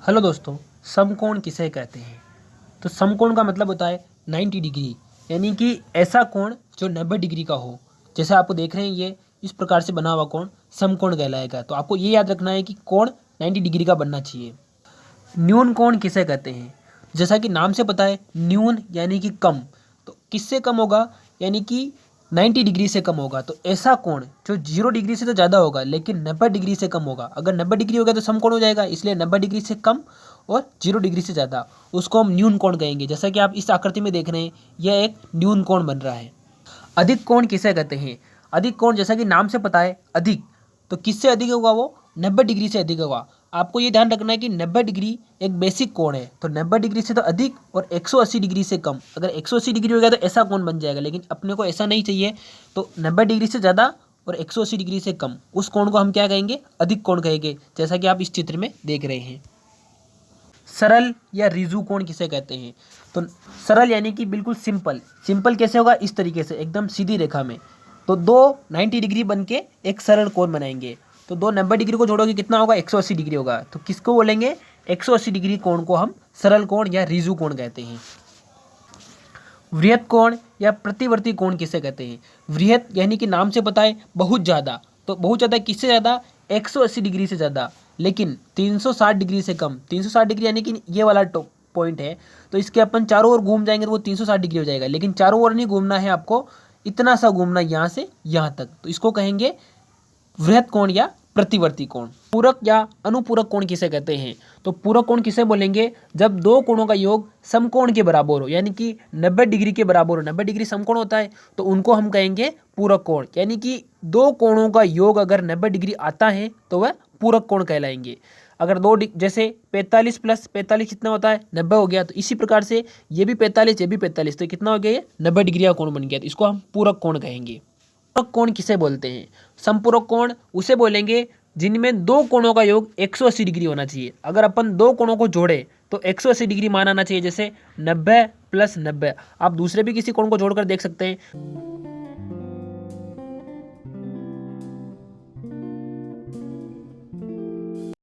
Hello दोस्तों, समकोण किसे कहते हैं? तो समकोण का मतलब होता है 90 डिग्री, यानी कि ऐसा कोण जो 90 डिग्री का हो। जैसे आप देख रहे हैं, ये इस प्रकार से बना हुआ कोण समकोण कहलाएगा। तो आपको ये याद रखना है कि कोण 90 डिग्री का बनना चाहिए। न्यून कोण किसे कहते हैं? जैसा कि नाम से पता है, न्यून यानी कि कम। तो किससे कम होगा? यानी कि 90 डिग्री से कम होगा। तो ऐसा कोण जो 0 डिग्री से तो ज़्यादा होगा लेकिन 90 डिग्री से कम होगा। अगर 90 डिग्री हो गया तो समकोण हो जाएगा, इसलिए 90 डिग्री से कम और 0 डिग्री से ज़्यादा, उसको हम न्यून कोण कहेंगे। जैसा कि आप इस आकृति में देख रहे हैं, यह एक न्यून कोण बन रहा है। अधिक कोण किसे कहते हैं? अधिक कोण, जैसा कि नाम से पता है, अधिक। तो किससे अधिक होगा? वो 90 डिग्री से अधिक होगा। आपको ये ध्यान रखना है कि 90 डिग्री एक बेसिक कोण है। तो 90 डिग्री से तो अधिक और 180 डिग्री से कम। अगर 180 डिग्री हो गया तो ऐसा कोण बन जाएगा, लेकिन अपने को ऐसा नहीं चाहिए। तो 90 डिग्री से ज़्यादा और 180 डिग्री से कम, उस कोण को हम क्या कहेंगे? अधिक कोण कहेंगे, जैसा कि आप इस चित्र में देख रहे हैं। सरल या रिजु कोण किसे कहते हैं? तो सरल यानी कि बिल्कुल सिंपल। सिंपल कैसे होगा? इस तरीके से, एकदम सीधी रेखा में। तो दो 90 डिग्री बन के एक सरल कोण बनाएंगे। तो दो 90 डिग्री को जोड़ोगे कितना होगा? 180 डिग्री होगा। तो किसको बोलेंगे? 180 डिग्री कोण को हम सरल कोण या रिजु कोण कहते हैं। वृहत कोण या प्रतिवर्ती कोण किसे कहते हैं? वृहत यानी कि नाम से पता है, बहुत ज़्यादा। तो बहुत ज़्यादा किससे ज़्यादा? 180 डिग्री से ज़्यादा, लेकिन 360 डिग्री से कम। 360 डिग्री यानी कि ये वाला पॉइंट है। तो इसके अपन चारों ओर घूम जाएंगे तो वो 360 डिग्री हो जाएगा, लेकिन चारों ओर नहीं घूमना है आपको, इतना सा घूमना यहाँ से यहाँ तक। तो इसको कहेंगे वृहत कोण या प्रतिवर्ती कोण। पूरक या अनुपूरक कोण किसे कहते हैं? तो पूरक कोण किसे बोलेंगे? जब दो कोणों का योग समकोण के बराबर हो, यानी कि 90 डिग्री के बराबर हो। 90 डिग्री समकोण होता है, तो उनको हम कहेंगे पूरक कोण। यानी कि दो कोणों का योग अगर 90 डिग्री आता है तो वह पूरक कोण कहलाएंगे। अगर जैसे 45 प्लस 45 कितना होता है? 90 हो गया। तो इसी प्रकार से ये भी 45, ये भी 45, तो कितना हो गया? ये 90 डिग्री का कोण बन गया। तो इसको हम पूरक कोण कहेंगे। पूरक कोण किसे बोलते हैं? संपूरक कोण उसे बोलेंगे जिनमें दो कोणों का योग 180 डिग्री होना चाहिए। अगर अपन दो कोणों को जोड़े तो 180 डिग्री मान आना चाहिए। जैसे 90 प्लस 90। आप दूसरे भी किसी कोण को जोड़कर देख सकते हैं।